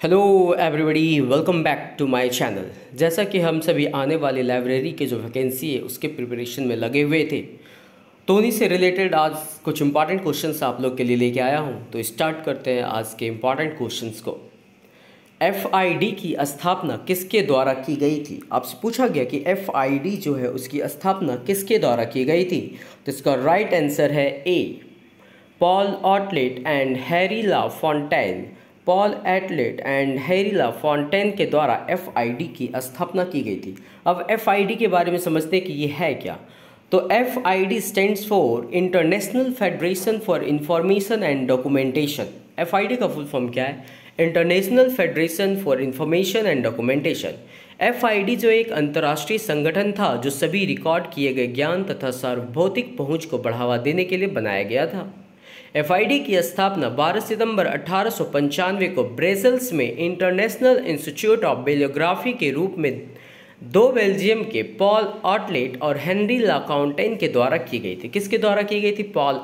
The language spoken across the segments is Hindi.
Hello everybody, welcome back to my channel. जैसा कि हम सभी आने वाली लाइब्रेरी के जो वैकेंसी है उसके प्रिपरेशन में लगे हुए थे, तो उन्हीं से रिलेटेड आज कुछ इंपॉर्टेंट क्वेश्चंस आप लोग के लिए लेके आया हूं। तो स्टार्ट करते हैं आज के इंपॉर्टेंट क्वेश्चंस को। FID की स्थापना किसके द्वारा की गई थी? आपसे पूछा गया कि FID जो है उसकी स्थापना किसके द्वारा की गई थी। तो इसका राइट आंसर है A, Paul Otlet and Henri La Fontaine. Paul Otlet and Henri La Fontaine के द्वारा FID की स्थापना की गई थी। अब FID के बारे में समझते हैं कि ये है क्या। तो FID stands for international federation for information and documentation. FID का फुल फॉर्म क्या है? International federation for information and documentation. FID जो एक अंतर्राष्ट्रीय संगठन था जो सभी रिकॉर्ड किए गए ज्ञान तथा सार्वभौतिक पहुंच को बढ़ावा देने के लिए बनाया गया था। FID की स्थापना 12 सितंबर 1895 को ब्रसेल्स में इंटरनेशनल इंस्टीट्यूट ऑफ बिलियोग्राफी के रूप में दो बेल्जियम के पॉल ऑटलेट और हेनरी लाकाउंटेन के द्वारा की गई थी। किसके द्वारा की गई थी? पॉल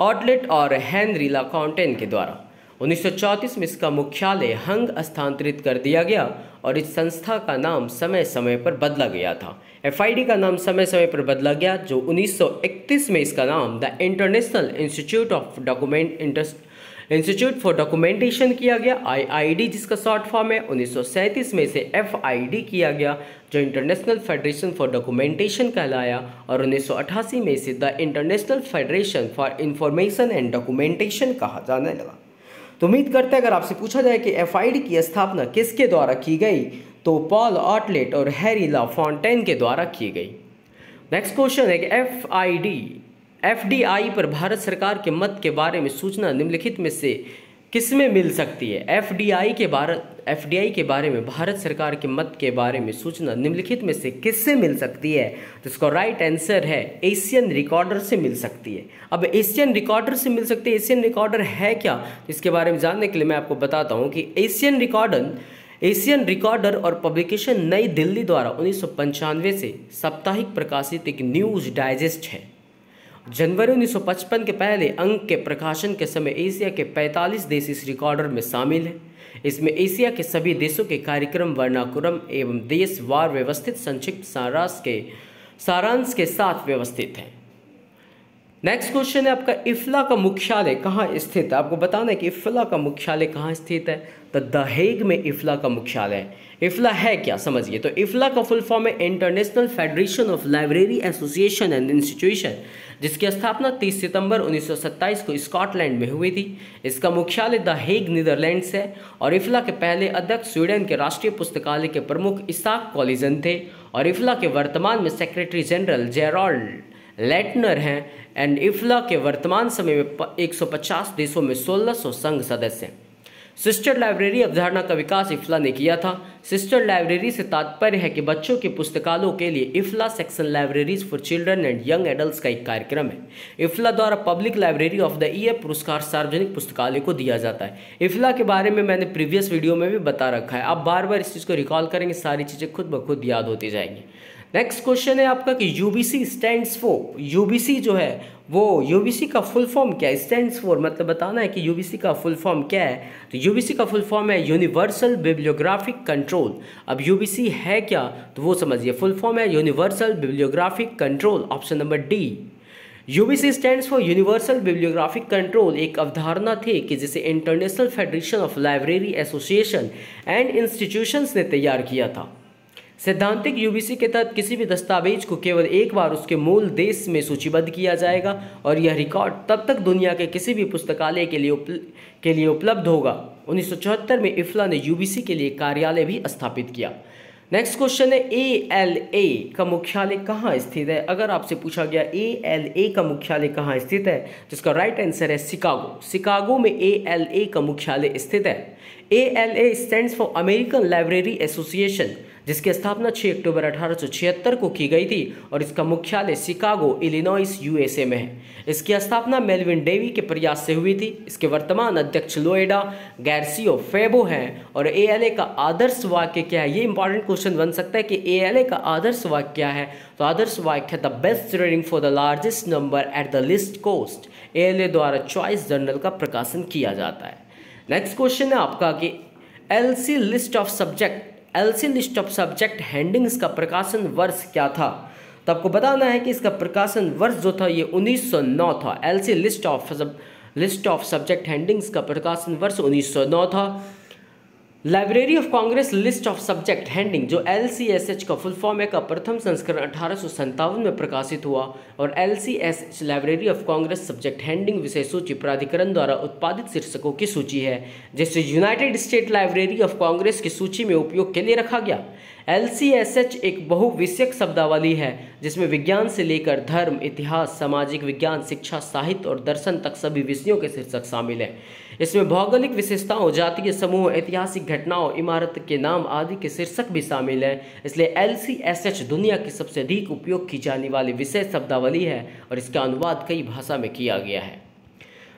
ऑटलेट और हेनरी लाकाउंटेन के द्वारा। 1934 में इसका मुख्यालय हंग स्थानांतरित कर दिया गया और इस संस्था का नाम समय समय पर बदला गया था। FID का नाम समय समय पर बदला गया, जो 1931 में इसका नाम the international institute for documentation किया गया, IID जिसका शॉर्ट फॉर्म है। 1937 में इसे FID किया गया जो इंटरनेशनल फेडरेशन फॉर डॉक्यूमेंटेशन कहलाया, और 1988 में इसे the international federation for information and documentation कहा जाने लगा। तो उम्मीद करते हैं अगर आपसे पूछा जाए कि FID की स्थापना किसके द्वारा की गई, तो पॉल ऑटलेट और हैरी ला फॉन्टेन के द्वारा की गई। नेक्स्ट क्वेश्चन है कि FDI पर भारत सरकार के मत के बारे में सूचना निम्नलिखित में से किसमें मिल सकती है? FDI के बारे में भारत सरकार के मत के बारे में सूचना निम्नलिखित में से किससे मिल सकती है? तो इसका राइट आंसर है एशियन रिकॉर्डर से मिल सकती है। अब एशियन रिकॉर्डर से मिल सकती है, एशियन रिकॉर्डर है क्या? इसके बारे में जानने के लिए मैं आपको बताता हूँ कि एशियन रिकॉर्डर और पब्लिकेशन नई दिल्ली द्वारा 1995 से साप्ताहिक प्रकाशित एक न्यूज़ डाइजेस्ट है। जनवरी 1955 के पहले अंक के प्रकाशन के समय एशिया के 45 देश इस रिकॉर्डर में शामिल हैं। इसमें एशिया के सभी देशों के कार्यक्रम, वर्णानुक्रम एवं देशवार व्यवस्थित संक्षिप्त सारांश के साथ व्यवस्थित हैं। नेक्स्ट क्वेश्चन है आपका, इफ्ला का मुख्यालय कहाँ स्थित है? आपको बताना है कि इफ्ला का मुख्यालय कहाँ स्थित है। तो द हेग में इफ्ला का मुख्यालय है। इफ्ला है क्या, समझिए। तो इफ्ला का फुल फॉर्म है international federation of library association and institution, जिसकी स्थापना 30 सितंबर 1927 को स्कॉटलैंड में हुई थी। इसका मुख्यालय द हेग नीदरलैंड्स है, और इफ्ला के पहले अध्यक्ष स्वीडन के राष्ट्रीय पुस्तकालय के प्रमुख इसाक कॉलिजन थे, और इफ्ला के वर्तमान में सेक्रेटरी जनरल जेराल्ड लेटनर हैं। एंड इफ्ला के वर्तमान समय में 150 देशों में 1600 संघ सदस्य हैं। सिस्टर लाइब्रेरी अवधारणा का विकास इफ्ला ने किया था। सिस्टर लाइब्रेरी से तात्पर्य है कि बच्चों के पुस्तकालयों के लिए IFLA section libraries for children and young adults का एक कार्यक्रम है। इफ्ला द्वारा public library of the year पुरस्कार सार्वजनिक पुस्तकालय को दिया जाता है। इफ्ला के बारे में मैंने प्रीवियस वीडियो में भी बता रखा है, आप बार बार इस चीज़ को रिकॉल करेंगे, सारी चीज़ें खुद ब खुद याद होती जाएंगी। नेक्स्ट क्वेश्चन है आपका कि UBC स्टैंड्स फॉर, UBC जो है वो UBC का फुल फॉर्म क्या है? स्टैंड्स फॉर मतलब बताना है कि UBC का फुल फॉर्म क्या है। तो UBC का फुल फॉर्म है यूनिवर्सल बिब्लियोग्राफिक कंट्रोल। अब UBC है क्या, तो वो समझिए। फुल फॉर्म है universal bibliographic control, option number D. UBC stands for universal bibliographic control एक अवधारणा थी कि जिसे international federation of library association and institutions ने तैयार किया था। सैद्धांतिक UBC के तहत किसी भी दस्तावेज को केवल एक बार उसके मूल देश में सूचीबद्ध किया जाएगा, और यह रिकॉर्ड तब तक दुनिया के किसी भी पुस्तकालय के लिए उपलब्ध होगा। 1974 में इफ्ला ने UBC के लिए कार्यालय भी स्थापित किया। नेक्स्ट क्वेश्चन है, ALA का मुख्यालय कहाँ स्थित है? अगर आपसे पूछा गया ALA का मुख्यालय कहाँ स्थित है, जिसका राइट आंसर है शिकागो। शिकागो में ALA का मुख्यालय स्थित है। ALA stands for American library association, जिसकी स्थापना 6 अक्टूबर 1876 को की गई थी, और इसका मुख्यालय शिकागो, इलिनॉइस, USA में है। इसकी स्थापना मेलविन डेवी के प्रयास से हुई थी। इसके वर्तमान अध्यक्ष लोएडा गार्सियो फेबो हैं। और ALA का आदर्श वाक्य क्या है? ये इंपॉर्टेंट क्वेश्चन बन सकता है कि ALA का आदर्श वाक्य क्या है। तो आदर्श वाक्य है the best reading for the largest number at the list cost. ALA द्वारा चॉइस जर्नल का प्रकाशन किया जाता है। नेक्स्ट क्वेश्चन है आपका कि LC list of subject headings का प्रकाशन वर्ष क्या था? तो आपको बताना है कि इसका प्रकाशन वर्ष जो था ये 1909 था। LC list of subject headings का प्रकाशन वर्ष 1909 था। Library of Congress list of subject heading जो LCSH का फुल फॉर्म है का प्रथम संस्करण 1857 में प्रकाशित हुआ और LCSH library of Congress subject heading विषय सूची प्राधिकरण द्वारा उत्पादित शीर्षकों की सूची है जिसे United state library of Congress की सूची में उपयोग के लिए रखा गया। LCSH एक बहुविषयक शब्दावली है जिसमें विज्ञान से लेकर धर्म, इतिहास, सामाजिक विज्ञान, शिक्षा, साहित्य और दर्शन तक सभी विषयों के शीर्षक शामिल हैं। इसमें भौगोलिक विशेषताओं, जातीय समूह, ऐतिहासिक घटनाओं, इमारत के नाम आदि के शीर्षक भी शामिल हैं। इसलिए LCSH दुनिया की सबसे अधिक उपयोग की जाने वाली विषय शब्दावली है और इसका अनुवाद कई भाषा में किया गया है।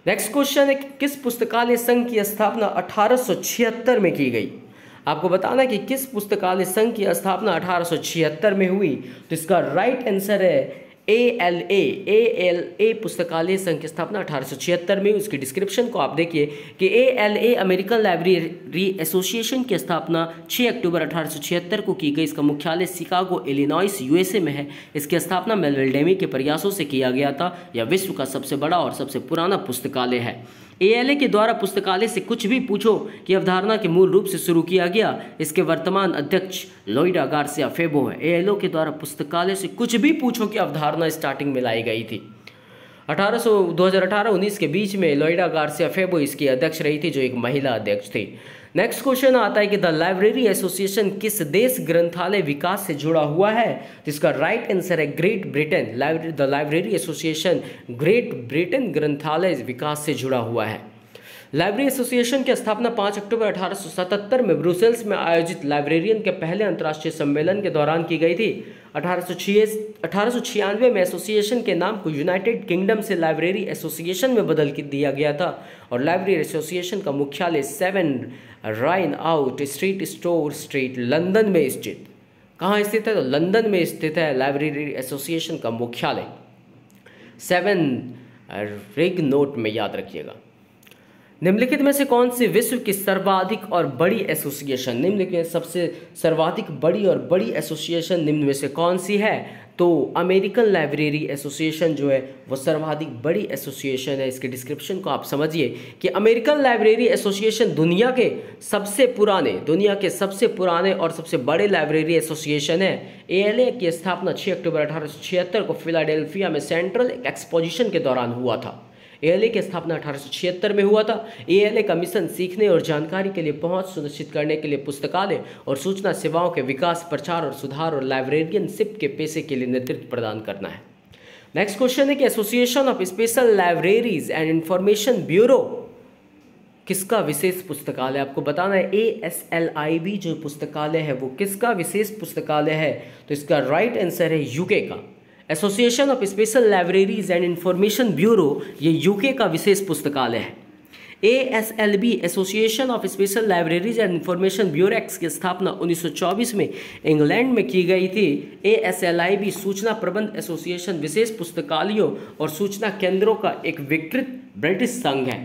नेक्स्ट क्वेश्चन है कि किस पुस्तकालय संघ की स्थापना 1876 में की गई? आपको बताना कि किस पुस्तकालय संघ की स्थापना 1876 में हुई। तो इसका राइट आंसर है ALA पुस्तकालय संघ की स्थापना 1876 में। उसकी डिस्क्रिप्शन को आप देखिए कि ALA अमेरिकन लाइब्रेरी एसोसिएशन की स्थापना 6 अक्टूबर 1876 को की गई। इसका मुख्यालय शिकागो, इलिनॉइस, USA में है। इसकी स्थापना मेलविल डेमी के प्रयासों से किया गया था। यह विश्व का सबसे बड़ा और सबसे पुराना पुस्तकालय है। ALA के द्वारा पुस्तकालय से कुछ भी पूछो कि अवधारणा के मूल रूप से शुरू किया गया। इसके वर्तमान अध्यक्ष लोइडा गार्सिया फेबो है। ALA के द्वारा पुस्तकालय से कुछ भी पूछो कि अवधारणा स्टार्टिंग में लाई गई थी। 2018-19 के बीच में लोइडा गार्सिया फेबो इसकी अध्यक्ष रही थी जो एक महिला अध्यक्ष थी। नेक्स्ट क्वेश्चन आता है कि द लाइब्रेरी एसोसिएशन किस देश ग्रंथालय विकास से जुड़ा हुआ है? तो इसका राइट आंसर है great Britain. The library association great Britain ग्रंथालय विकास से जुड़ा हुआ है। लाइब्रेरी एसोसिएशन की स्थापना 5 अक्टूबर 1877 में ब्रुसेल्स में आयोजित लाइब्रेरियन के पहले अंतर्राष्ट्रीय सम्मेलन के दौरान की गई थी। 1896 में एसोसिएशन के नाम को यूनाइटेड किंगडम से लाइब्रेरी एसोसिएशन में बदल दिया गया था और लाइब्रेरी एसोसिएशन का मुख्यालय 7 Ridgmount street, Store street, London में स्थित। कहाँ स्थित है? तो लंदन में स्थित है लाइब्रेरी एसोसिएशन का मुख्यालय। 7 रिग नोट में याद रखिएगा। निम्नलिखित में से कौन सी विश्व की सर्वाधिक और बड़ी एसोसिएशन? निम्नलिखित में सबसे सर्वाधिक बड़ी और बड़ी एसोसिएशन निम्न में से कौन सी है? तो अमेरिकन लाइब्रेरी एसोसिएशन जो है वो सर्वाधिक बड़ी एसोसिएशन है। इसके डिस्क्रिप्शन को आप समझिए कि अमेरिकन लाइब्रेरी एसोसिएशन दुनिया के सबसे पुराने और सबसे बड़े लाइब्रेरी एसोसिएशन है। ALA की स्थापना 6 अक्टूबर 1876 को फिलाडेल्फिया में सेंट्रल एक्सपोजिशन के दौरान हुआ था। ALA की स्थापना 1876 में हुआ था। ALA का मिशन सीखने और जानकारी के लिए पहुंच सुनिश्चित करने के लिए पुस्तकालय और सूचना सेवाओं के विकास, प्रचार और सुधार और लाइब्रेरियनशिप के पेशे के लिए नेतृत्व प्रदान करना है। नेक्स्ट क्वेश्चन है कि association of special libraries and information bureau किसका विशेष पुस्तकालय? आपको बताना है ASLIB जो पुस्तकालय है वो किसका विशेष पुस्तकालय है? तो इसका राइट आंसर है UK का। Association of special libraries and information bureau ये UK का विशेष पुस्तकालय है। ASLB association of special libraries and information bureau की स्थापना 1924 में इंग्लैंड में की गई थी। ASLIB सूचना प्रबंध एसोसिएशन विशेष पुस्तकालयों और सूचना केंद्रों का एक विकृत ब्रिटिश संघ है।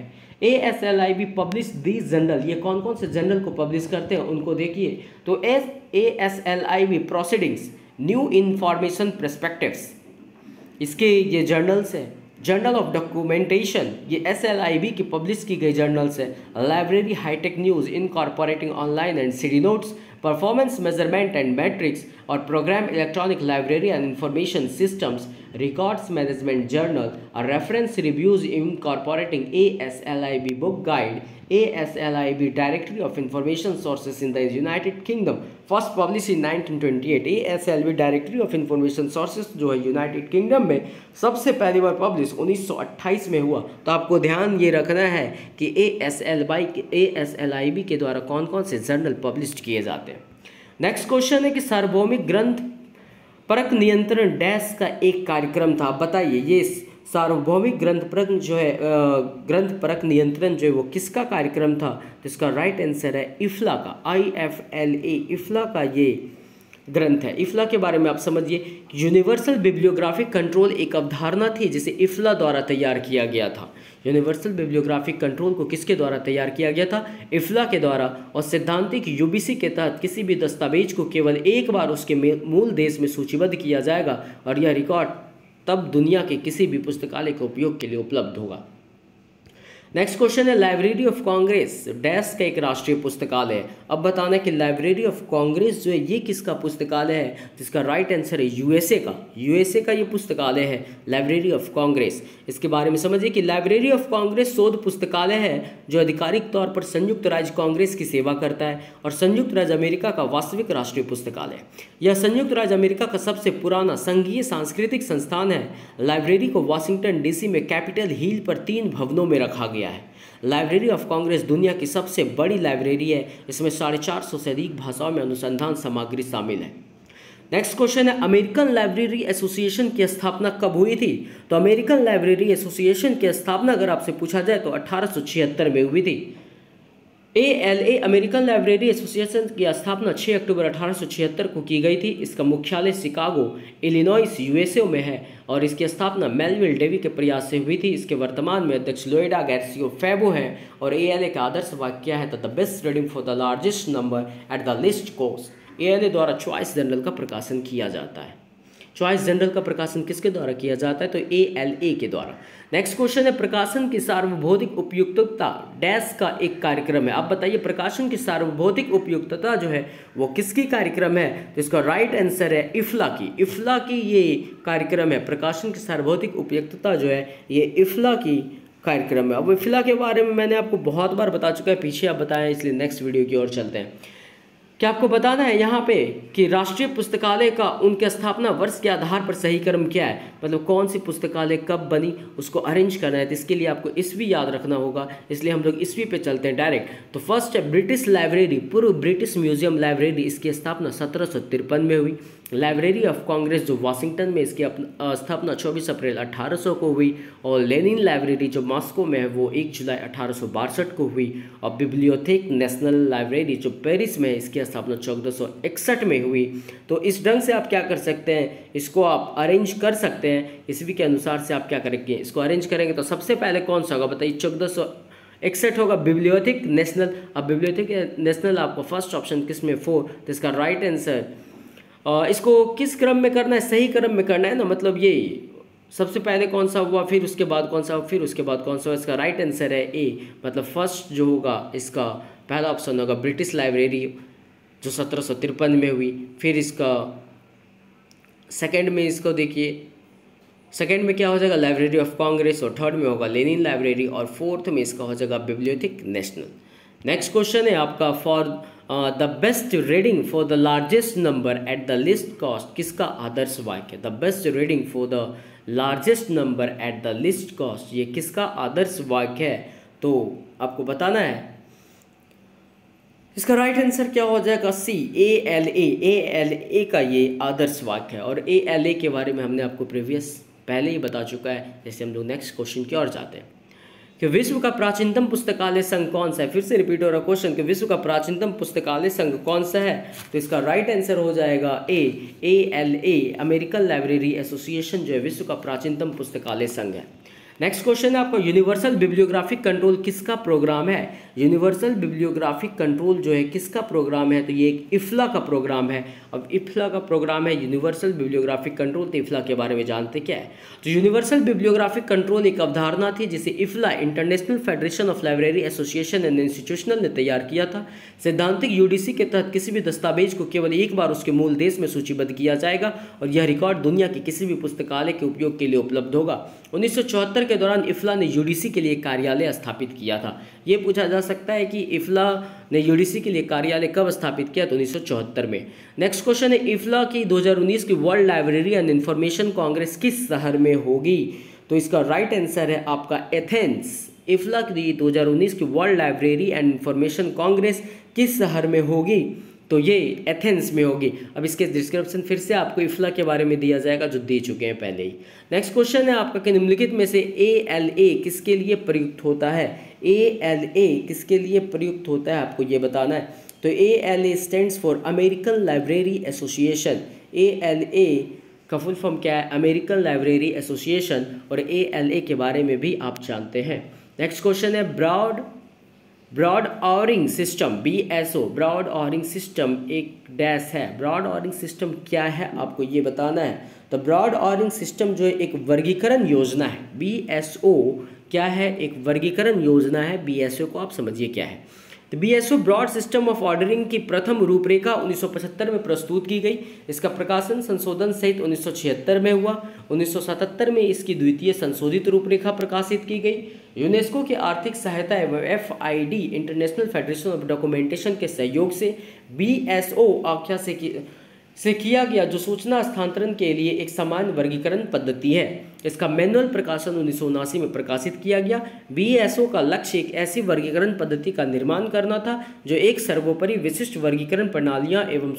ASLIB पब्लिश दी जर्नल, ये कौन कौन से जर्नल को पब्लिश करते हैं उनको देखिए। तो ASLIB proceedings, new information perspectives, इसके ये जर्नल्स हैं। जर्नल ऑफ डॉक्यूमेंटेशन ये SLIB की पब्लिश की गई जर्नल्स है। Library hi tech news incorporating online and CD notes, performance measurement and metrics और program electronic library and information systems, records management journal और reference reviews incorporating ASLIB book guide, ASLIB directory of information sources in the United Kingdom, first publish in 1928। ASLIB directory of information sources जो है यूनाइटेड किंगडम में सबसे पहली बार पब्लिश 1928 में हुआ। तो आपको ध्यान ये रखना है कि ASLIB के द्वारा कौन कौन से जर्नल पब्लिश किए जाते हैं। नेक्स्ट क्वेश्चन है कि सार्वभौमिक ग्रंथ परक नियंत्रण डैश का एक कार्यक्रम था। बताइए ये सार्वभौमिक ग्रंथ परक नियंत्रण जो है वो किसका कार्यक्रम था? तो इसका राइट आंसर है IFLA का, IFLA IFLA का ये ग्रंथ है। IFLA के बारे में आप समझिए, यूनिवर्सल बिब्लियोग्राफिक कंट्रोल एक अवधारणा थी जिसे IFLA द्वारा तैयार किया गया था। यूनिवर्सल बिब्लियोग्राफिक कंट्रोल को किसके द्वारा तैयार किया गया था? इफ्ला के द्वारा। और सैद्धांतिक यूबीसी के तहत किसी भी दस्तावेज को केवल एक बार उसके मूल देश में सूचीबद्ध किया जाएगा और यह रिकॉर्ड तब दुनिया के किसी भी पुस्तकालय के उपयोग के लिए उपलब्ध होगा। नेक्स्ट क्वेश्चन है, लाइब्रेरी ऑफ कांग्रेस डैश का एक राष्ट्रीय पुस्तकालय है। अब बताना कि लाइब्रेरी ऑफ कांग्रेस जो है ये किसका पुस्तकालय है? जिसका राइट आंसर है यूएसए का ये पुस्तकालय है लाइब्रेरी ऑफ कांग्रेस। इसके बारे में समझिए कि लाइब्रेरी ऑफ कांग्रेस शोध पुस्तकालय है जो आधिकारिक तौर पर संयुक्त राज्य कांग्रेस की सेवा करता है और संयुक्त राज्य अमेरिका का वास्तविक राष्ट्रीय पुस्तकालय। यह संयुक्त राज्य अमेरिका का सबसे पुराना संघीय सांस्कृतिक संस्थान है। लाइब्रेरी को वाशिंगटन डीसी में कैपिटल हिल पर 3 भवनों में रखा गया है। लाइब्रेरी ऑफ कांग्रेस दुनिया की सबसे बड़ी लाइब्रेरी है। इसमें 450 से अधिक भाषाओं में अनुसंधान सामग्री शामिल है। नेक्स्ट क्वेश्चन है, अमेरिकन लाइब्रेरी एसोसिएशन की स्थापना कब हुई थी? तो अमेरिकन लाइब्रेरी एसोसिएशन की स्थापना अगर आपसे पूछा जाए तो 1876 में हुई थी। ALA अमेरिकन लाइब्रेरी एसोसिएशन की स्थापना 6 अक्टूबर 1876 को की गई थी। इसका मुख्यालय शिकागो इलिनॉइस USA में है और इसकी स्थापना मेलविल डेवी के प्रयास से हुई थी। इसके वर्तमान में अध्यक्ष लोएडा गैर्सियो फैबो हैं और ALA का आदर्श वाक्य है the best reading for the largest number at the list cost. ALA द्वारा चॉइस जनरल का प्रकाशन किया जाता है। चॉइस जनरल का प्रकाशन किसके द्वारा किया जाता है? तो ALA के द्वारा। नेक्स्ट क्वेश्चन है, प्रकाशन की सार्वभौमिक उपयुक्तता डैश का एक कार्यक्रम है। आप बताइए प्रकाशन की सार्वभौमिक उपयुक्तता जो है वो किसकी कार्यक्रम है? तो इसका राइट आंसर है इफ्ला की ये कार्यक्रम है। प्रकाशन की सार्वभौमिक उपयुक्तता जो है ये इफ्ला की कार्यक्रम है। अब इफ्ला के बारे में मैंने आपको बहुत बार बता चुका है, पीछे आप बताएं, इसलिए नेक्स्ट वीडियो की ओर चलते हैं। क्या आपको बताना है यहाँ पे कि राष्ट्रीय पुस्तकालय का उनके स्थापना वर्ष के आधार पर सही क्रम क्या है, मतलब कौन सी पुस्तकालय कब बनी उसको अरेंज करना है। तो इसके लिए आपको ईस्वी याद रखना होगा, इसलिए हम लोग ईस्वी पे चलते हैं डायरेक्ट। तो फर्स्ट है ब्रिटिश लाइब्रेरी, पूर्व ब्रिटिश म्यूजियम लाइब्रेरी, इसकी स्थापना 1753 में हुई। लाइब्रेरी ऑफ कांग्रेस जो वाशिंगटन में, इसकी स्थापना 24 अप्रैल 1800 को हुई। और लेनिन लाइब्रेरी जो मॉस्को में है वो 1 जुलाई 1862 को हुई। और बिब्लियोथेक नेशनल लाइब्रेरी जो पेरिस में है इसकी स्थापना 1461 में हुई। तो इस ढंग से आप क्या कर सकते हैं, इसको आप अरेंज कर सकते हैं। ईस्वी के अनुसार से आप क्या करेंगे, इसको अरेंज करेंगे। तो सबसे पहले कौन सा होगा बताइए? 1461 होगा बिब्लियोथेक नेशनल। अब बिब्लियोथेक नेशनल आपको फर्स्ट ऑप्शन किस में 4, तो इसका राइट आंसर इसको किस क्रम में करना है? सही क्रम में करना है ना, मतलब ये सबसे पहले कौन सा हुआ, फिर उसके बाद कौन सा हुआ, फिर उसके बाद कौन सा हुआ। इसका राइट आंसर है ए, मतलब फर्स्ट जो होगा इसका पहला ऑप्शन होगा ब्रिटिश लाइब्रेरी जो 1753 में हुई। फिर इसका सेकंड में इसको देखिए, सेकंड में क्या हो जाएगा लाइब्रेरी ऑफ कांग्रेस, और थर्ड में होगा लेनिन लाइब्रेरी, और फोर्थ में इसका हो जाएगा बिब्लियोथेक नेशनल। नेक्स्ट क्वेश्चन है आपका, for the best reading for the largest number at the list cost किसका आदर्श वाक्य? The best reading for the largest number at the list cost ये किसका आदर्श वाक्य है? तो आपको बताना है इसका राइट आंसर क्या हो जाएगा? सी, ALA का ये आदर्श वाक्य है। और ALA के बारे में हमने आपको प्रीवियस पहले ही बता चुका है। जैसे हम लोग नेक्स्ट क्वेश्चन की ओर जाते हैं कि विश्व का प्राचीनतम पुस्तकालय संघ कौन सा है? फिर से रिपीट हो रहा क्वेश्चन कि विश्व का प्राचीनतम पुस्तकालय संघ कौन सा है? तो इसका राइट आंसर हो जाएगा ALA अमेरिकन लाइब्रेरी एसोसिएशन जो है विश्व का प्राचीनतम पुस्तकालय संघ है। नेक्स्ट क्वेश्चन है आपका, यूनिवर्सल बिब्लियोग्राफिक कंट्रोल किसका प्रोग्राम है? यूनिवर्सल बिब्लियोग्राफिक कंट्रोल जो है किसका प्रोग्राम है? तो ये एक इफ्ला का प्रोग्राम है। अब इफ्ला का प्रोग्राम है यूनिवर्सल बिब्लियोग्राफिक कंट्रोल। तो इफ्ला के बारे में जानते क्या है? तो यूनिवर्सल बिब्लियोग्राफिक कंट्रोल एक अवधारणा थी जिसे IFLA international federation of library association and institutional ने तैयार किया था। सैद्धांतिक यूडीसी के तहत किसी भी दस्तावेज को केवल एक बार उसके मूल देश में सूचीबद्ध किया जाएगा और यह रिकॉर्ड दुनिया के किसी भी पुस्तकालय के उपयोग के लिए उपलब्ध होगा। 1974 के दौरान इफ्ला ने यूडीसी के लिए कार्यालय स्थापित किया था। ये पूछा जा सकता है कि इफ्ला ने यूडीसी के लिए कार्यालय कब स्थापित किया? तो 1974 में। नेक्स्ट क्वेश्चन है, इफ्ला की 2019 की world library and information Congress किस शहर में होगी? तो इसका राइट आंसर है आपका एथेंस। इफ्ला की 2019 की world library and information Congress किस शहर में होगी? तो ये एथेंस में होगी। अब इसके डिस्क्रिप्शन फिर से आपको इफ्ला के बारे में दिया जाएगा जो दे चुके हैं पहले ही। नेक्स्ट क्वेश्चन है आपका कि निम्नलिखित में से ALA किसके लिए प्रयुक्त होता है? ALA किसके लिए प्रयुक्त होता है आपको ये बताना है। तो ALA stands for American library association. ALA का फुल फॉर्म क्या है? American library association. और ALA के बारे में भी आप जानते हैं। नेक्स्ट क्वेश्चन है broad ordering system, BSO, broad ordering system एक डैश है। ब्रॉड ऑरिंग सिस्टम क्या है आपको ये बताना है। तो ब्रॉड ऑरिंग सिस्टम जो है एक वर्गीकरण योजना है। BSO क्या है, एक वर्गीकरण योजना है। BSO को आप समझिए क्या है। तो BSO broad system of ordering की प्रथम रूपरेखा 1975 में प्रस्तुत की गई। इसका प्रकाशन संशोधन सहित 1976 में हुआ। 1977 में इसकी द्वितीय संशोधित रूपरेखा प्रकाशित की गई। यूनेस्को की आर्थिक सहायता एवं FID international federation of documentation के सहयोग से BSO आख्या से किया गया, जो सूचना स्थानांतरण के लिए एक सामान्य वर्गीकरण पद्धति है। इसका मैनुअल प्रकाशन 1979 में प्रकाशित किया गया। BSO का लक्ष्य एक ऐसी वर्गीकरण पद्धति का निर्माण करना था जो एक सर्वोपरि विशिष्ट वर्गीकरण प्रणालियां एवं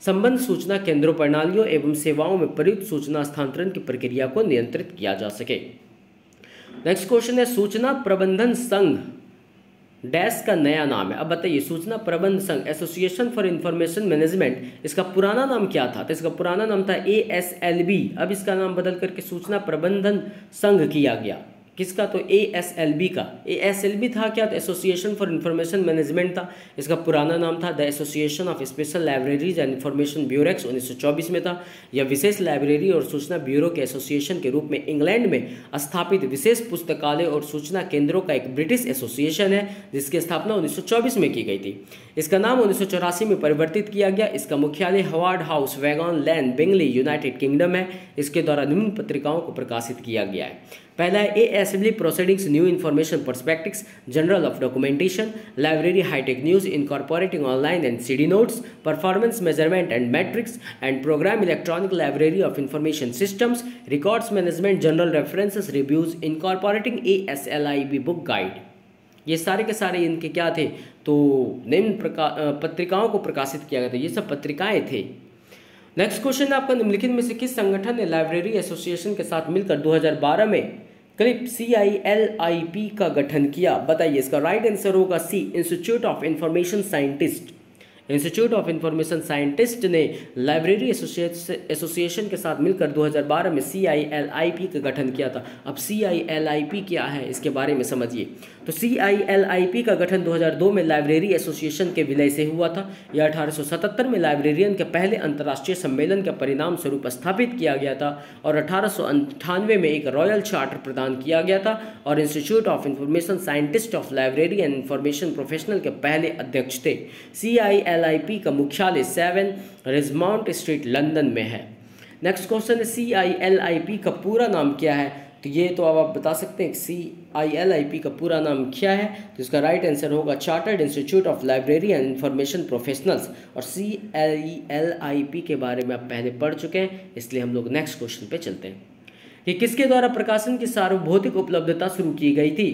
संबंध सूचना केंद्रों प्रणालियों एवं सेवाओं में प्रयुक्त सूचना स्थानांतरण की प्रक्रिया को नियंत्रित किया जा सके। नेक्स्ट क्वेश्चन है सूचना प्रबंधन संघ डैश का नया नाम है। अब बताइए, सूचना प्रबंध संघ, एसोसिएशन फॉर इंफॉर्मेशन मैनेजमेंट, इसका पुराना नाम क्या था? तो इसका पुराना नाम था ASLB। अब इसका नाम बदल करके सूचना प्रबंधन संघ किया गया। किसका? तो ASLB का। ASLB था क्या? तो एसोसिएशन फॉर इंफॉर्मेशन मैनेजमेंट था। इसका पुराना नाम था the association of special libraries and information bureaux, 1924 में था। यह विशेष लाइब्रेरी और सूचना ब्यूरो के एसोसिएशन के रूप में इंग्लैंड में स्थापित विशेष पुस्तकालय और सूचना केंद्रों का एक ब्रिटिश एसोसिएशन है, जिसकी स्थापना 1924 में की गई थी। इसका नाम 1984 में परिवर्तित किया गया। इसका मुख्यालय हवार्ड हाउस, वैगन लैन, बिंगली, यूनाइटेड किंगडम है। इसके द्वारा निम्न पत्रिकाओं को प्रकाशित किया गया है। पहला है ASLB proceedings, new information perspectives, journal of documentation, library hi tech news, incorporating online and CD notes, performance measurement and metrics and program, electronic library of information systems, records management, general references, reviews, incorporating ASLIB book guide. ये सारे के सारे इनके क्या थे? तो निम्न पत्रिकाओं को प्रकाशित किया गया था। ये सब पत्रिकाएं थे। नेक्स्ट क्वेश्चन है आपका, निम्नलिखित में से किस संगठन ने लाइब्रेरी एसोसिएशन के साथ मिलकर 2012 में क्लिप CILIP का गठन किया? बताइए, इसका राइट आंसर होगा C, institute of information scientist. Institute of information scientist ने लाइब्रेरी एसोसिएशन के साथ मिलकर 2012 में CILIP का गठन किया था। अब CILIP क्या है इसके बारे में समझिए। तो CILIP का गठन 2002 में लाइब्रेरी एसोसिएशन के विलय से हुआ था। यह 1877 में लाइब्रेरियन के पहले अंतर्राष्ट्रीय सम्मेलन के परिणाम स्वरूप स्थापित किया गया था और 1898 में एक रॉयल चार्टर प्रदान किया गया था और institute of information scientist of library and information professional के पहले अध्यक्ष थे। CILIP का मुख्यालय 7 रिजमाउंट स्ट्रीट, लंदन में है। नेक्स्ट क्वेश्चन है, CILIP का पूरा नाम क्या है? तो ये तो अब आप बता सकते हैं CILIP का पूरा नाम क्या है? तो इसका राइट आंसर होगा chartered institute of library and information professionals. और CILIP के बारे में आप पहले पढ़ चुके हैं, इसलिए हम लोग नेक्स्ट क्वेश्चन पे चलते हैं कि किसके द्वारा प्रकाशन की सार्वभौतिक उपलब्धता शुरू की गई थी?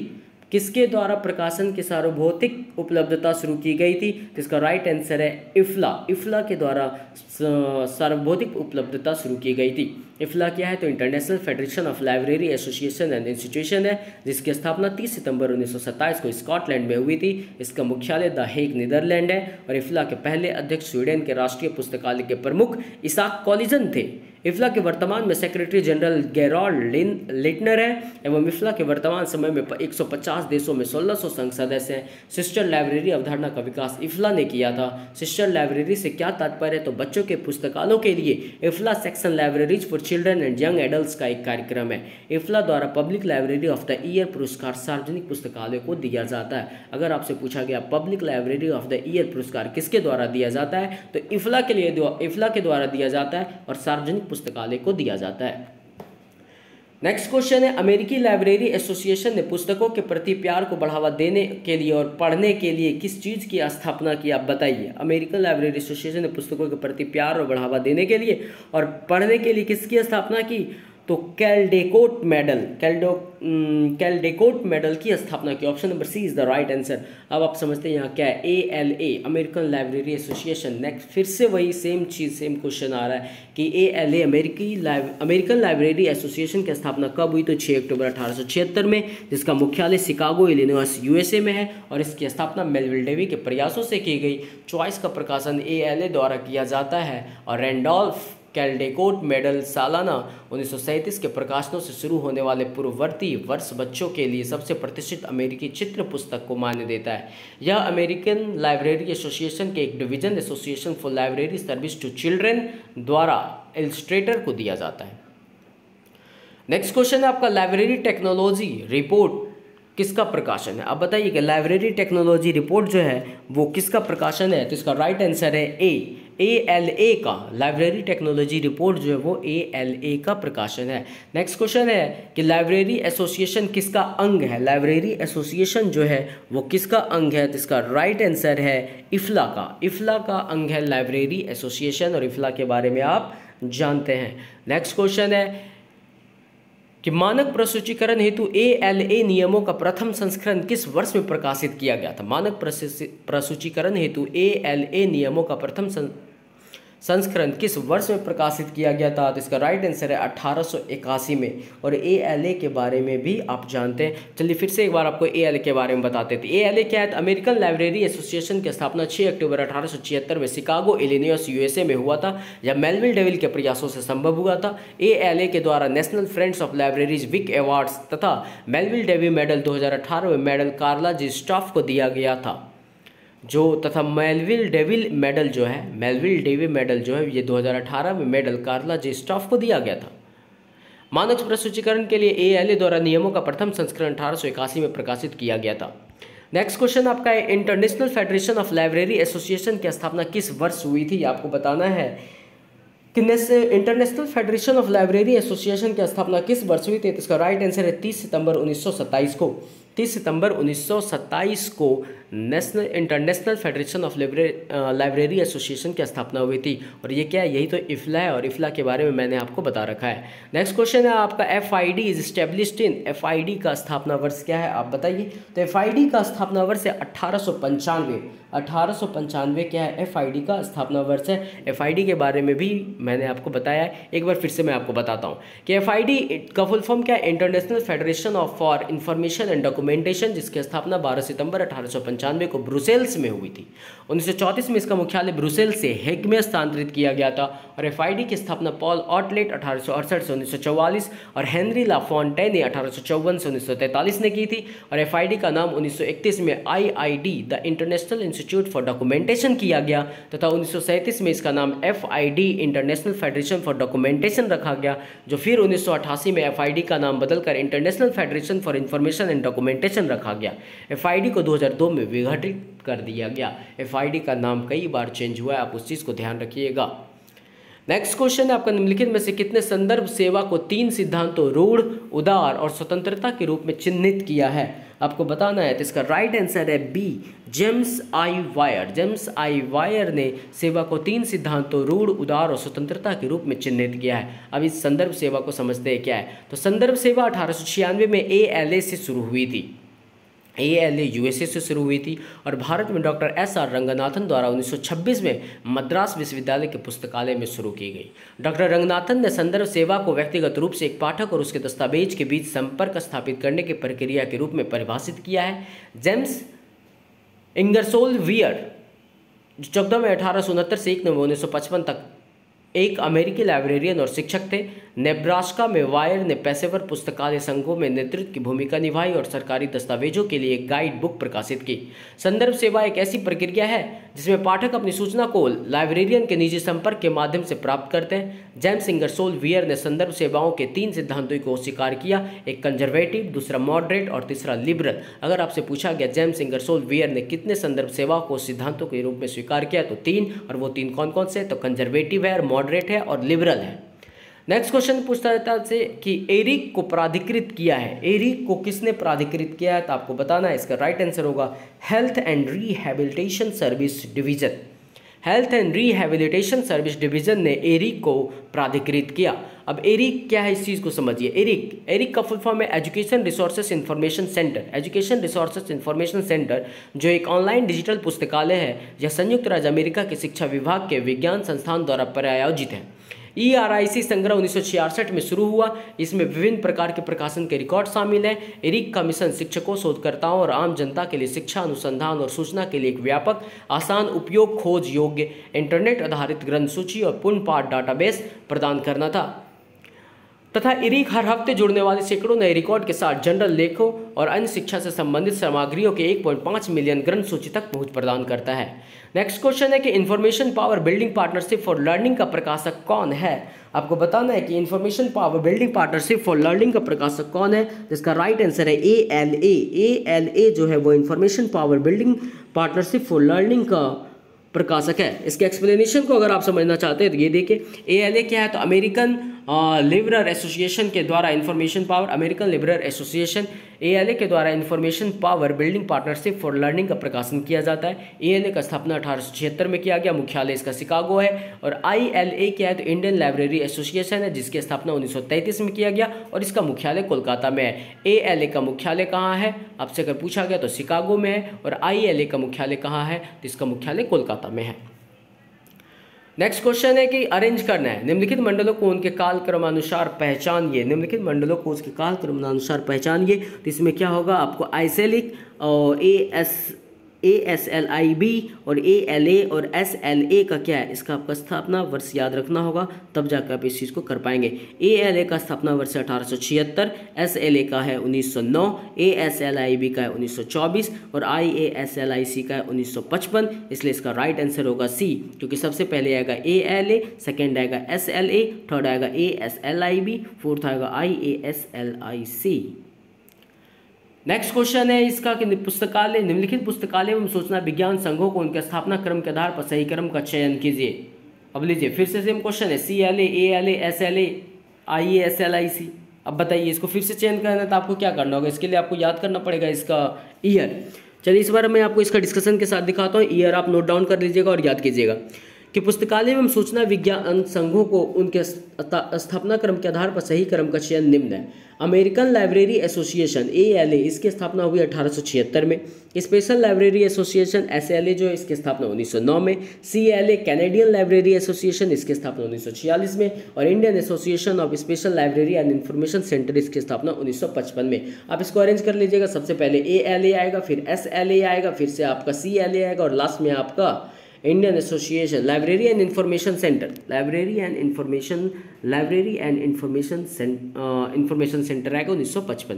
किसके द्वारा प्रकाशन की सार्वभौतिक उपलब्धता शुरू की गई थी? तो इसका राइट आंसर है इफ्ला के द्वारा सार्वभौतिक उपलब्धता शुरू की गई थी। इफ्ला क्या है? तो international federation of library association and institution है, जिसकी स्थापना 30 सितंबर 1927 को स्कॉटलैंड में हुई थी। इसका मुख्यालय द हेग, नीदरलैंड है और इफ्ला के पहले अध्यक्ष स्वीडन के राष्ट्रीय पुस्तकालय के प्रमुख इसाक कॉलिजन थे। इफ्ला के वर्तमान में सेक्रेटरी जनरल गेरोल्ड लिटनर है एवं इफ्ला के वर्तमान समय में 150 देशों में 1600 संघ सदस्य हैं। सिस्टर लाइब्रेरी अवधारणा का विकास इफ्ला ने किया था। सिस्टर लाइब्रेरी से क्या तात्पर्य है? तो बच्चों के पुस्तकालयों के लिए IFLA section libraries for children and young adults का एक कार्यक्रम है। इफ्ला द्वारा public library of the year पुरस्कार सार्वजनिक पुस्तकालय को दिया जाता है। अगर आपसे पूछा गया public library of the year पुरस्कार किसके द्वारा दिया जाता है, तो इफ्ला के द्वारा दिया जाता है और सार्वजनिक पुस्तकालय को दिया जाता है। नेक्स्ट क्वेश्चन है, अमेरिकी लाइब्रेरी एसोसिएशन ने पुस्तकों के प्रति प्यार को बढ़ावा देने के लिए और पढ़ने के लिए किस चीज़ की स्थापना की? आप बताइए। अमेरिकन लाइब्रेरी एसोसिएशन ने पुस्तकों के प्रति प्यार और बढ़ावा देने के लिए और पढ़ने के लिए किसकी स्थापना की? तो कैलडेकोट मेडल की स्थापना की। Option number C is the right answer. अब आप समझते हैं यहाँ क्या है? ALA, American library association. Next फिर से वही सेम क्वेश्चन आ रहा है कि ALA अमेरिकन लाइब्रेरी एसोसिएशन की स्थापना कब हुई? तो 6 अक्टूबर 1876 में, जिसका मुख्यालय शिकागो इलिनॉइस USA में है और इसकी स्थापना मेलविल डेवी के प्रयासों से की गई। चॉइस का प्रकाशन ALA द्वारा किया जाता है और रैंडोल्फ कैल्डेकोट मेडल सालाना 1937 के प्रकाशनों से शुरू होने वाले पूर्ववर्ती वर्ष बच्चों के लिए सबसे प्रतिष्ठित अमेरिकी चित्र पुस्तक को मान्य देता है। यह अमेरिकन लाइब्रेरी एसोसिएशन के एक division association for library service to children द्वारा इलस्ट्रेटर को दिया जाता है। नेक्स्ट क्वेश्चन है आपका, लाइब्रेरी टेक्नोलॉजी रिपोर्ट किसका प्रकाशन है? आप बताइए कि लाइब्रेरी टेक्नोलॉजी रिपोर्ट जो है वो किसका प्रकाशन है? तो इसका राइट आंसर है ALA का। लाइब्रेरी टेक्नोलॉजी रिपोर्ट जो है वो ALA का प्रकाशन है। नेक्स्ट क्वेश्चन है कि लाइब्रेरी एसोसिएशन किसका अंग है? लाइब्रेरी एसोसिएशन जो है वो किसका अंग है? तो इसका राइट आंसर है IFLA का। IFLA का अंग है लाइब्रेरी एसोसिएशन, और IFLA के बारे में आप जानते हैं। नेक्स्ट क्वेश्चन है कि मानक प्रसूचीकरण हेतु ALA नियमों का प्रथम संस्करण किस वर्ष में प्रकाशित किया गया था? मानक प्रसूचीकरण हेतु ALA नियमों का प्रथम संस्करण किस वर्ष में प्रकाशित किया गया था? तो इसका राइट आंसर है 1881 में, और ALA के बारे में भी आप जानते हैं। चलिए फिर से एक बार आपको ALA के बारे में बताते थे। ALA क्या है? अमेरिकन लाइब्रेरी एसोसिएशन की स्थापना 6 अक्टूबर 1876 में शिकागो इलिनॉइस USA में हुआ था। यह मेलविल डेविल के प्रयासों से संभव हुआ था। ALA के द्वारा national friends of libraries week awards तथा मेलविल डेविल मेडल 2018 में मेडल कार्ला जी स्टॉफ को दिया गया था, तथा मेलविल डेविल मेडल जो है ये 2018 में मेडल कार्ला जी स्टॉफ को दिया गया था। मानक प्रसूचीकरण के लिए ALA द्वारा नियमों का प्रथम संस्करण 1881 में प्रकाशित किया गया था। नेक्स्ट क्वेश्चन आपका है, international federation of library association की स्थापना किस वर्ष हुई थी? आपको बताना है कि international federation of library association की स्थापना किस वर्ष हुई थी? तो इसका राइट आंसर है 30 सितंबर 1927 को। 30 सितंबर 1927 को international federation of library association की स्थापना हुई थी। और ये क्या है? यही तो IFLA है, और IFLA के बारे में मैंने आपको बता रखा है। नेक्स्ट क्वेश्चन है आपका, FID is established in. FID का स्थापना वर्ष क्या है? आप बताइए। तो FID का स्थापना वर्ष है 1895। 1895 क्या है? FID का स्थापना वर्ष है। FID के बारे में भी मैंने आपको बताया है, एक बार फिर से मैं आपको बताता हूँ कि FID का फुल फॉर्म क्या है? International federation for information and documentation, जिसकी स्थापना 12 सितंबर 1895 को ब्रुसेल्स में हुई थी। 1934 में इसका मुख्यालय ब्रुसेल्स से हेग में स्थानांतरित किया गया था। और FID की स्थापना पॉल ऑटलेट 1868 से 1944 और हेनरी लाफोंटेन ने 1854 से 1943 ने की थी। और FID का नाम 1931 में IID the international institute for documentation किया गया, तथा 1937 में इसका नाम FID international federation for documentation रखा गया, जो फिर 1988 में FID का नाम बदलकर international federation for information and documentation रखा गया। FID को 2002 में विघटित कर दिया गया। FID का नाम कई बार चेंज हुआ है, आप उस चीज़ को ध्यान रखिएगा। नेक्स्ट क्वेश्चन है आपका, निम्नलिखित में से कितने संदर्भ सेवा को 3 सिद्धांतों रूढ़, उदार और स्वतंत्रता के रूप में चिन्हित किया है? आपको बताना है। तो इसका राइट आंसर है B, जेम्स आई वायर। जेम्स आई वायर ने सेवा को 3 सिद्धांतों रूढ़, उदार और स्वतंत्रता के रूप में चिन्हित किया है। अब इस संदर्भ सेवा को समझते हैं क्या है। तो संदर्भ सेवा 1896 में ALA से शुरू हुई थी। ALA USA से शुरू हुई थी, और भारत में डॉक्टर SR रंगनाथन द्वारा 1926 में मद्रास विश्वविद्यालय के पुस्तकालय में शुरू की गई। डॉक्टर रंगनाथन ने संदर्भ सेवा को व्यक्तिगत रूप से एक पाठक और उसके दस्तावेज के बीच संपर्क स्थापित करने की प्रक्रिया के रूप में परिभाषित किया है। जेम्स इंगरसोल वियर, जो 14 में 1869 से 1 नवंबर 1955 तक एक अमेरिकी लाइब्रेरियन और शिक्षक थे। नेब्रास्का में वायर ने पेशेवर पुस्तकालय संघों में नेतृत्व की भूमिका निभाई और सरकारी दस्तावेजों के लिए एक गाइड बुक प्रकाशित की। संदर्भ सेवा एक ऐसी प्रक्रिया है जिसमें पाठक अपनी सूचना को लाइब्रेरियन के निजी संपर्क के माध्यम से प्राप्त करते हैं। जेम्स इंगरसोल वियर ने संदर्भ सेवाओं के 3 सिद्धांतों को स्वीकार किया, एक कंजर्वेटिव, दूसरा मॉडरेट और तीसरा लिबरल। अगर आपसे पूछा गया जेम्स इंगरसोल वियर ने कितने संदर्भ सेवाओं को सिद्धांतों के रूप में स्वीकार किया, तो 3, और वो 3 कौन कौन से? तो कंजर्वेटिव है, मॉडरेट है और लिबरल है। नेक्स्ट क्वेश्चन पूछता है से कि एरिक को प्राधिकृत किया है। एरिक को किसने प्राधिकृत किया है? तो आपको बताना है। इसका राइट आंसर होगा health and rehabilitation service division. Health and rehabilitation service division ने एरिक को प्राधिकृत किया। अब एरिक क्या है, इस चीज़ को समझिए। एरिक का फुल फॉर्म है education resources information centre. Education resources information centre जो एक ऑनलाइन डिजिटल पुस्तकालय है, यह संयुक्त राज्य अमेरिका के शिक्षा विभाग के विज्ञान संस्थान द्वारा प्रायोजित है। ERIC संग्रह 1966 में शुरू हुआ। इसमें विभिन्न प्रकार के प्रकाशन के रिकॉर्ड शामिल हैं। ERIC का मिशन शिक्षकों, शोधकर्ताओं और आम जनता के लिए शिक्षा, अनुसंधान और सूचना के लिए एक व्यापक, आसान उपयोग, खोज योग्य, इंटरनेट आधारित ग्रंथ सूची और पूर्ण पाठ डाटाबेस प्रदान करना था तथा ERIC हर हफ्ते जुड़ने वाले सैकड़ों नए रिकॉर्ड के साथ जनरल लेखों और अन्य शिक्षा से संबंधित सामग्रियों के 1.5 मिलियन ग्रंथ सूची तक पहुंच प्रदान करता है। नेक्स्ट क्वेश्चन है कि information power building partnership for learning का प्रकाशक कौन है। आपको बताना है कि information power building partnership for learning का प्रकाशक कौन है। जिसका राइट आंसर है ALA। ALA जो है वो information power building partnership for learning का प्रकाशक है। इसके एक्सप्लेनेशन को अगर आप समझना चाहते हैं तो ये देखिए, ALA क्या है तो अमेरिकन लिबरल एसोसिएशन के द्वारा information power, American liberal association ALA के द्वारा information power building partnership for learning का प्रकाशन किया जाता है। ALA का स्थापना 1876 में किया गया, मुख्यालय इसका शिकागो है। और ILA क्या है तो इंडियन लाइब्रेरी एसोसिएशन है, जिसकी स्थापना 1933 में किया गया और इसका मुख्यालय कोलकाता में है। ALA का मुख्यालय कहाँ है, आपसे अगर पूछा गया तो शिकागो में है। और ILA का मुख्यालय कहाँ है तो इसका मुख्यालय कोलकाता में है। नेक्स्ट क्वेश्चन है कि अरेंज करना है, निम्नलिखित मंडलों को उनके कालक्रमानुसार पहचानिए। निम्नलिखित मंडलों को उसके कालक्रमानुसार पहचानिए। तो इसमें क्या होगा, आपको आइसेलिक और ASLIB और ALA और SLA का क्या है, इसका आपका स्थापना वर्ष याद रखना होगा, तब जाकर आप इस चीज़ को कर पाएंगे। ALA का स्थापना वर्ष 1876, SLA का है 1909, ASLIB का है 1924 और IASLIC का है 1955। इसलिए इसका राइट आंसर होगा C, क्योंकि सबसे पहले आएगा ALA, सेकेंड आएगा SLA, थर्ड आएगा ASLIB, फोर्थ आएगा IASLIC। नेक्स्ट क्वेश्चन है इसका कि पुस्तकालय, निम्नलिखित पुस्तकालय एवं सूचना विज्ञान संघों को उनके स्थापना क्रम के आधार पर सही क्रम का चयन कीजिए। अब लीजिए फिर से सेम क्वेश्चन है, CLA, ALA, SLA, IASLIC। अब बताइए इसको फिर से चयन करना है तो आपको क्या करना होगा, इसके लिए आपको याद करना पड़ेगा इसका ईयर। चलिए इस बार मैं आपको इसका डिस्कशन के साथ दिखाता हूँ, ईयर आप नोट डाउन कर लीजिएगा और याद कीजिएगा कि पुस्तकालय एवं सूचना विज्ञान संघों को उनके स्थापना क्रम के आधार पर सही क्रम का चयन निम्न है। अमेरिकन लाइब्रेरी एसोसिएशन ALA, इसकी स्थापना हुई 1876 में। स्पेशल लाइब्रेरी एसोसिएशन SLA जो है इसकी स्थापना 1909 में। CLA कैनेडियन लाइब्रेरी एसोसिएशन, इसकी स्थापना 1946 में। और Indian association of special library and information centre, इसकी स्थापना 1955 में। आप इसको अरेंज कर लीजिएगा, सबसे पहले ALA आएगा, फिर SLA आएगा, फिर से आपका CLA आएगा और लास्ट में आपका Indian association library and information centre, library and information centre आएगा 1955।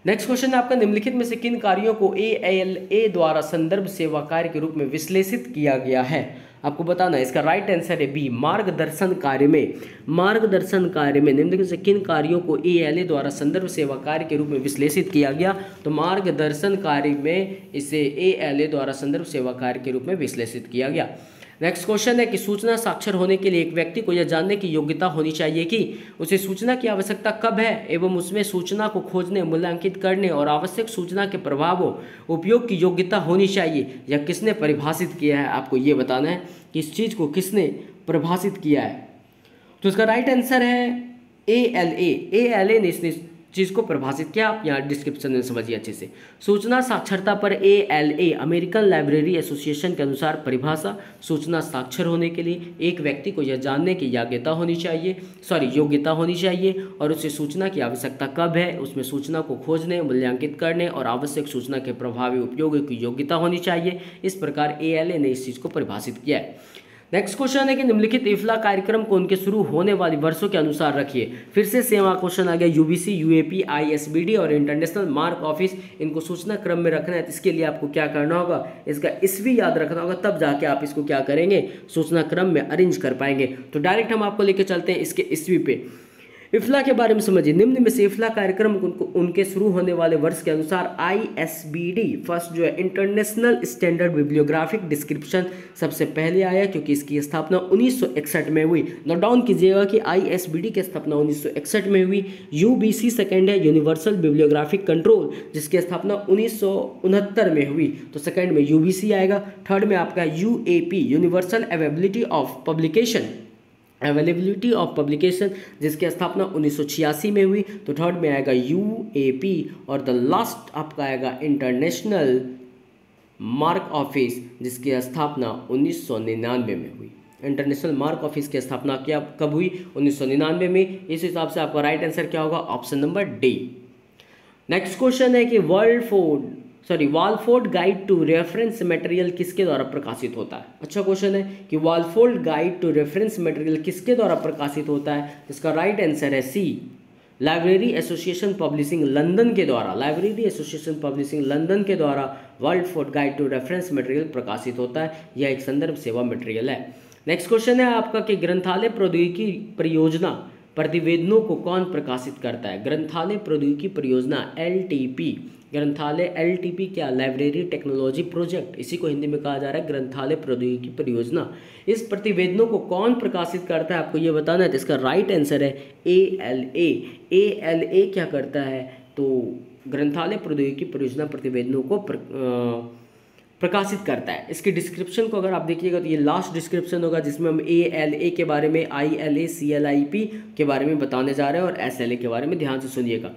नेक्स्ट क्वेश्चन है आपका, निम्नलिखित में से किन कार्यों को ALA द्वारा संदर्भ सेवा कार्य के रूप में विश्लेषित किया गया है। आपको बताना है, इसका राइट आंसर है B, मार्गदर्शन कार्य में। मार्गदर्शन कार्य में निम्नलिखित से किन कार्यों को ALA द्वारा संदर्भ सेवा कार्य के रूप में विश्लेषित किया गया, तो मार्गदर्शन कार्य में इसे ALA द्वारा संदर्भ सेवा कार्य के रूप में विश्लेषित किया गया। नेक्स्ट क्वेश्चन है कि सूचना साक्षर होने के लिए एक व्यक्ति को यह जानने की योग्यता होनी चाहिए कि उसे सूचना की आवश्यकता कब है एवं उसमें सूचना को खोजने, मूल्यांकित करने और आवश्यक सूचना के प्रभावों उपयोग की योग्यता होनी चाहिए। यह किसने परिभाषित किया है, आपको ये बताना है कि इस चीज़ को किसने परिभाषित किया है। तो इसका राइट आंसर है ALA ने इस चीज़ को परिभाषित किया। आप यहाँ डिस्क्रिप्शन में समझिए अच्छे से। सूचना साक्षरता पर ALA अमेरिकन लाइब्रेरी एसोसिएशन के अनुसार परिभाषा, सूचना साक्षर होने के लिए एक व्यक्ति को यह जानने की योग्यता होनी चाहिए और उसे सूचना की आवश्यकता कब है, उसमें सूचना को खोजने, मूल्यांकित करने और आवश्यक सूचना के प्रभावी उपयोग की योग्यता होनी चाहिए। इस प्रकार ALA ने इस चीज़ को परिभाषित किया है। नेक्स्ट क्वेश्चन है कि निम्नलिखित इफ्ला कार्यक्रम को उनके शुरू होने वाली वर्षों के अनुसार रखिए। फिर से सेम क्वेश्चन आ गया, UBC, UAP, ISBD और इंटरनेशनल मार्क ऑफिस, इनको सूचना क्रम में रखना है। तो इसके लिए आपको क्या करना होगा, इसका ईस्वी याद रखना होगा, तब जाके आप इसको क्या करेंगे, सूचना क्रम में अरेंज कर पाएंगे। तो डायरेक्ट हम आपको लेके चलते हैं इसके ईस्वी पे। इफ्ला के बारे में समझिए, निम्न में से इफ्ला कार्यक्रम उनके शुरू होने वाले वर्ष के अनुसार ISBD फर्स्ट जो है इंटरनेशनल स्टैंडर्ड बिब्लियोग्राफिक डिस्क्रिप्शन सबसे पहले आया, क्योंकि इसकी स्थापना 1961 में हुई। नोट डाउन कीजिएगा कि ISBD की स्थापना 1961 में हुई। UBC सेकेंड है यूनिवर्सल बिब्लियोग्राफिक कंट्रोल, जिसकी स्थापना 1969 में हुई, तो सेकेंड में UBC आएगा। थर्ड में आपका UAP universal availability of publication, जिसकी स्थापना 1986 में हुई, तो थर्ड में आएगा UAP। और द लास्ट आपका आएगा इंटरनेशनल मार्क ऑफिस, जिसकी स्थापना 1999 में हुई। इंटरनेशनल मार्क ऑफिस की स्थापना क्या कब हुई? 1999 में। इस हिसाब से आपका राइट आंसर क्या होगा? Option number D. Next question है कि Walford guide to reference material किसके द्वारा प्रकाशित होता है? अच्छा क्वेश्चन है कि Walford guide to reference material किसके द्वारा प्रकाशित होता है? इसका राइट आंसर है सी, लाइब्रेरी एसोसिएशन पब्लिशिंग लंदन के द्वारा। लाइब्रेरी एसोसिएशन पब्लिशिंग लंदन के द्वारा Walford guide to reference material प्रकाशित होता है। यह एक संदर्भ सेवा मटेरियल है। नेक्स्ट क्वेश्चन है आपका कि ग्रंथालय प्रौद्योगिकी परियोजना प्रतिवेदनों को कौन प्रकाशित करता है? ग्रंथालय प्रौद्योगिकी परियोजना LTP, ग्रंथालय LTP क्या? लाइब्रेरी टेक्नोलॉजी प्रोजेक्ट, इसी को हिंदी में कहा जा रहा है ग्रंथालय प्रौद्योगिकी परियोजना। इस प्रतिवेदनों को कौन प्रकाशित करता है आपको ये बताना है। तो इसका राइट आंसर है ALA। ALA क्या करता है? तो ग्रंथालय प्रौद्योगिकी परियोजना प्रतिवेदनों को प्रकाशित करता है। इसकी डिस्क्रिप्शन को अगर आप देखिएगा तो ये लास्ट डिस्क्रिप्शन होगा जिसमें हम ALA के बारे में, ILA CLIP के बारे में बताने जा रहे हैं और SLA के बारे में ध्यान से सुनिएगा।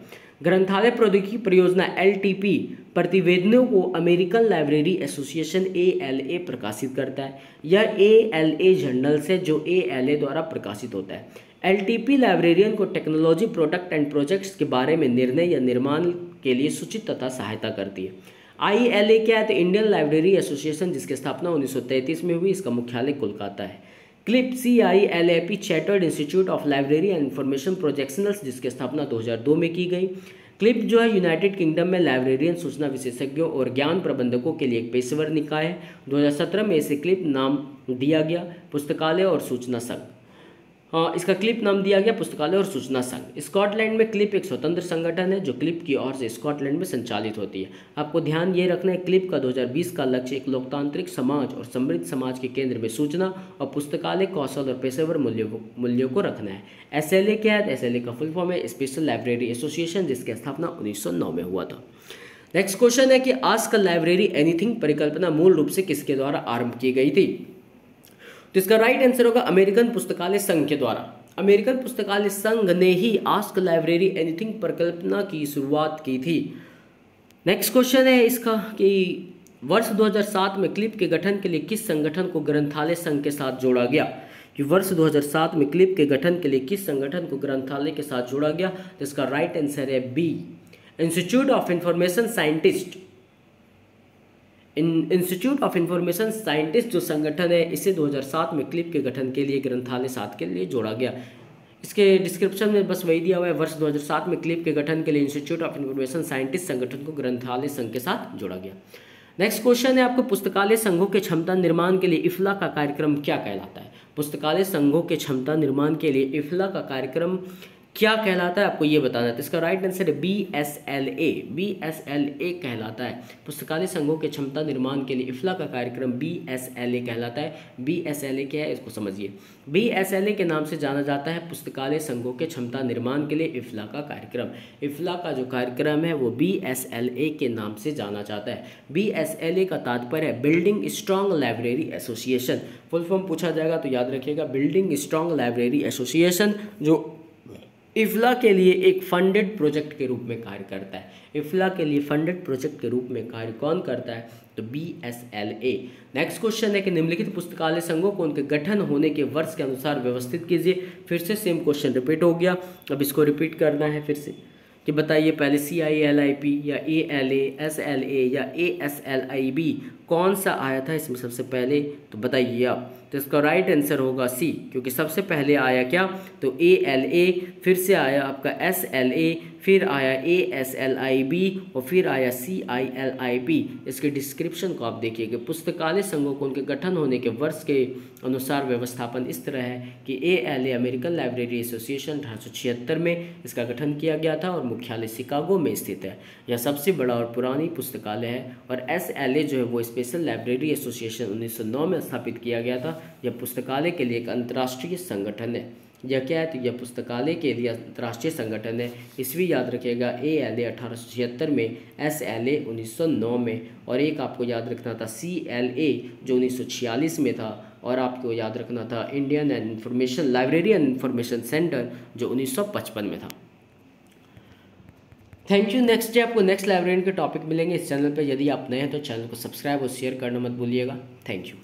ग्रंथालय प्रौद्योगिकी परियोजना LTP प्रतिवेदनों को अमेरिकन लाइब्रेरी एसोसिएशन ALA प्रकाशित करता है। यह ALA जर्नल से जो ALA द्वारा प्रकाशित होता है। LTP लाइब्रेरियन को टेक्नोलॉजी प्रोडक्ट एंड प्रोजेक्ट्स के बारे में निर्णय या निर्माण के लिए सूचित तथा सहायता करती है। ILA क्या है? तो इंडियन लाइब्रेरी एसोसिएशन, जिसकी स्थापना 1933 में हुई। इसका मुख्यालय कोलकाता है। क्लिप CILAP chartered institute of library and information professionals, जिसकी स्थापना 2002 में की गई। क्लिप जो है यूनाइटेड किंगडम में लाइब्रेरियन, सूचना विशेषज्ञों और ज्ञान प्रबंधकों के लिए एक पेशेवर निकाय है। 2017 में इसे क्लिप नाम दिया गया। पुस्तकालय और सूचना संघ, इसका क्लिप नाम दिया गया पुस्तकालय और सूचना संघ। स्कॉटलैंड में क्लिप एक स्वतंत्र संगठन है जो क्लिप की ओर से स्कॉटलैंड में संचालित होती है। आपको ध्यान ये रखना है, क्लिप का 2020 का लक्ष्य एक लोकतांत्रिक समाज और समृद्ध समाज के केंद्र में सूचना और पुस्तकालय कौशल और पेशेवर मूल्यों को रखना है। SLA क्या है? SLA का फुल फॉर्म है स्पेशल लाइब्रेरी एसोसिएशन, जिसकी स्थापना 1909 में हुआ था। नेक्स्ट क्वेश्चन है कि आजकल लाइब्रेरी एनीथिंग परिकल्पना मूल रूप से किसके द्वारा आरंभ की गई थी? तो इसका राइट आंसर होगा अमेरिकन पुस्तकालय संघ के द्वारा। अमेरिकन पुस्तकालय संघ ने ही आस्क लाइब्रेरी एनीथिंग परिकल्पना की शुरुआत की थी। नेक्स्ट क्वेश्चन है इसका कि वर्ष 2007 में क्लिप के गठन के लिए किस संगठन को ग्रंथालय संघ के साथ जोड़ा गया? कि वर्ष 2007 में क्लिप के गठन के लिए किस संगठन को ग्रंथालय के साथ जोड़ा गया? तो इसका राइट आंसर है B, institute of information scientist. Institute of information scientist जो संगठन है, इसे 2007 में क्लिप के गठन के लिए ग्रंथालय साथ के लिए जोड़ा गया। इसके डिस्क्रिप्शन में बस वही दिया हुआ है, वर्ष 2007 में क्लिप के गठन के लिए इंस्टीट्यूट ऑफ इंफॉर्मेशन साइंटिस्ट संगठन को ग्रंथालय संघ के साथ जोड़ा गया। नेक्स्ट क्वेश्चन है आपको, पुस्तकालय संघों के क्षमता निर्माण के लिए इफ्ला का कार्यक्रम क्या कहलाता है? पुस्तकालय संघों के क्षमता निर्माण के लिए इफ्ला का कार्यक्रम क्या कहलाता है, आपको ये बताना है। तो इसका राइट आंसर है BSLA। BSLA कहलाता है। पुस्तकालय संघों के क्षमता निर्माण के लिए इफ्ला का कार्यक्रम BSLA कहलाता है। BSLA क्या है इसको समझिए। BSLA के नाम से जाना जाता है पुस्तकालय संघों के क्षमता निर्माण के लिए इफ्ला का कार्यक्रम। इफ्ला का जो कार्यक्रम है वो BSLA के नाम से जाना जाता है। BSLA का तात्पर्य है building strong library association. Full form पूछा जाएगा तो याद रखिएगा, बिल्डिंग स्ट्रॉन्ग लाइब्रेरी एसोसिएशन, जो इफ्ला के लिए एक फंडेड प्रोजेक्ट के रूप में कार्य करता है। इफ्ला के लिए फंडेड प्रोजेक्ट के रूप में कार्य कौन करता है? तो BSLA। नेक्स्ट क्वेश्चन है कि निम्नलिखित पुस्तकालय संघों को उनके गठन होने के वर्ष के अनुसार व्यवस्थित कीजिए। फिर से सेम क्वेश्चन रिपीट हो गया, अब इसको रिपीट करना है फिर से कि बताइए पहले CILIP या ALA, SLA या ASLIB कौन सा आया था इसमें सबसे पहले, तो बताइए आप। तो इसका राइट आंसर होगा C, क्योंकि सबसे पहले आया क्या? तो ALA, फिर से आया आपका SLA, फिर आया ASLIB और फिर आया CILIP। इसके डिस्क्रिप्शन को आप देखिए कि पुस्तकालय संघों को उनके गठन होने के वर्ष के अनुसार व्यवस्थापन इस तरह है कि ALA अमेरिकन लाइब्रेरी एसोसिएशन 1876 में इसका गठन किया गया था और मुख्यालय शिकागो में स्थित है। यह सबसे बड़ा और पुरानी पुस्तकालय है। और SLA जो है वो स्पेशल लाइब्रेरी एसोसिएशन 1909 में स्थापित किया गया था। यह पुस्तकालय के लिए एक अंतर्राष्ट्रीय संगठन है। यह क्या है? तो यह पुस्तकालय के लिए अंतर्राष्ट्रीय संगठन है। इसलिए याद रखिएगा ALA 1876 में, SLA 1909 में, और एक आपको याद रखना था CLA जो 1946 में था, और आपको याद रखना था Indian and information library and information centre जो 1955 में था। Thank you. नेक्स्ट डे आपको नेक्स्ट लाइब्रेरियन के टॉपिक मिलेंगे इस चैनल पर। यदि आप नए हैं तो चैनल को सब्सक्राइब और शेयर करना मत भूलिएगा। Thank you.